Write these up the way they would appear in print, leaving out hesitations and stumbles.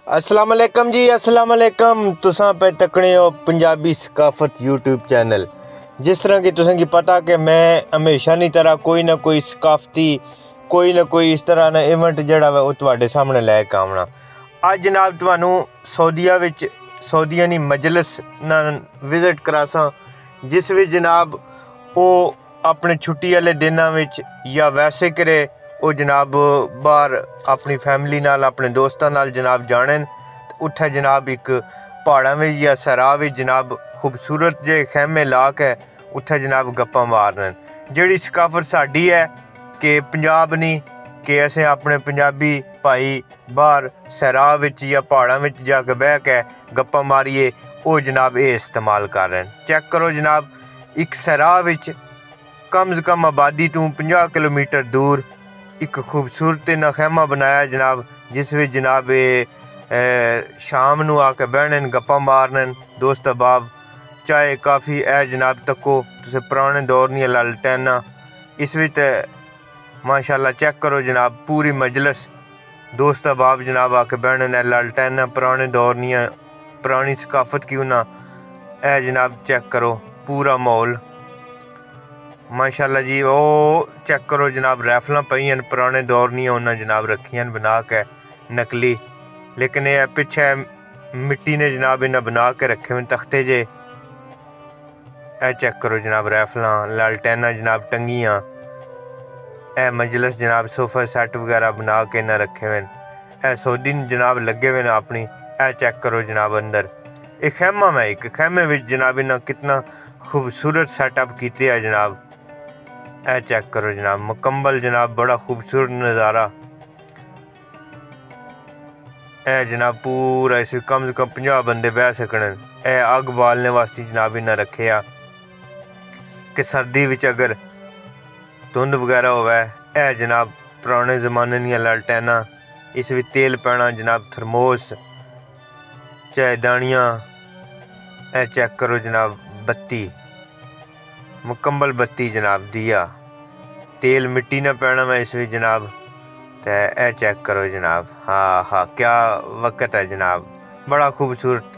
अस्सलाम वालेकुम जी, अस्सलाम वालेकुम। तुसां पे तकने हो पंजाबी सकाफत यूट्यूब चैनल। जिस तरह कि तुसें की पता कि मैं हमेशा नी तरह कोई ना कोई सकाफती कोई ना कोई इस तरह ना इवेंट जड़ा वा तुहाडे सामने लैके आवना। अज जनाब तुहानू सऊदिया नी मजलिस ना विजिट करासां, जिस विच जनाब वो अपने छुट्टी वाले दिनों विच या वैसे करे वो जनाब बाहर अपनी फैमिली नाल अपने दोस्तों नाल जनाब जाने उत्थे जनाब एक पहाड़ा में या सराह में जनाब खूबसूरत जे खैमे ला के उत्थे जनाब गप्पा मारन। जिहड़ी सकाफत साडी है कि पंजाब नहीं कि असें अपने पंजाबी भाई बाहर सराह विच या पहाड़ा विच जाके बह के गप्पा मारिए, वो जनाब ये इस्तेमाल कर रहे हैं। चेक करो जनाब, एक सराह विच कम से कम आबादी तो 50 किलोमीटर दूर एक खूबसूरत ना खैमा बनाया जनाब, जिस विच जनाब शाम नू आके बहने गप्पा मारन दोस्त अहबाब, चाय काफ़ी है जनाब। तको तुसे पुराने दौर दी लालटेना इस विच माशाल्लाह चेक करो जनाब, पूरी मजलिस दोस्त अहबाब जनाब आके बहने लालटेना पुराने दौर दियां पुरानी सकाफत क्यों ना है जनाब। चेक करो पूरा माहौल माशाल्लाह जी। ओ चेक करो जनाब, रैफल पईयां पुराने दौर दियां उन्हें जनाब रखियां बना के नकली, लेकिन ये पिछे मिट्टी ने जनाब इन्हें बना के रखे हुए तख्ते जे। ए चेक करो जनाब, रैफल लालटेना जनाब टंगियां, ए मजलिस जनाब सोफा सैट वगैरह बना के इन्हें रखे हुए। ए सऊदी जनाब लगे हुए अपनी। ए चेक करो जनाब, अंदर एक खैमा में एक खैमे में जनाब इन्हें कितना खूबसूरत सेटअप किया है जनाब। ए चेक करो जनाब, मुकम्मल जनाब बड़ा खूबसूरत नज़ारा। ए जनाब पूरा इस कम से कम 50 बंदे बह सकन। ए अग बालने वास्ते जनाब इन्हें रखे आ कि सर्दी विच अगर धुंध वगैरह होवे। ए जनाब पुराने जमाने दियां लालटेना, इस विच तेल पैना जनाब, थर्मोस चायदानियाँ। ए चेक करो जनाब, बत्ती मुकम्मल बत्ती जनाब, दिया तेल मिट्टी ना पैना मैं इस विच जनाब। ते ए चेक करो जनाब, हाँ हाँ क्या वक्त है जनाब, बड़ा खूबसूरत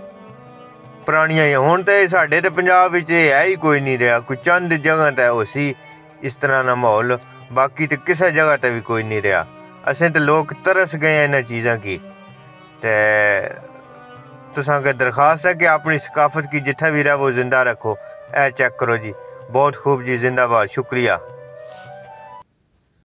पुरानियां हुण ते साडे ते पंजाब विच है ही कोई नहीं रहा। कोई चंद जगह ते होसी इस तरह ना माहौल, बाकी तो किसी जगह ते भी कोई नहीं रहा। असें तो लोग तरस गए इन्हां चीज़ां की। ते तुसां के दरखास्त है कि अपनी सकाफत की जिथे भी रहो वो जिंदा रखो। ए चेक करो जी, बहुत खूब जी, जिंदाबाद, शुक्रिया।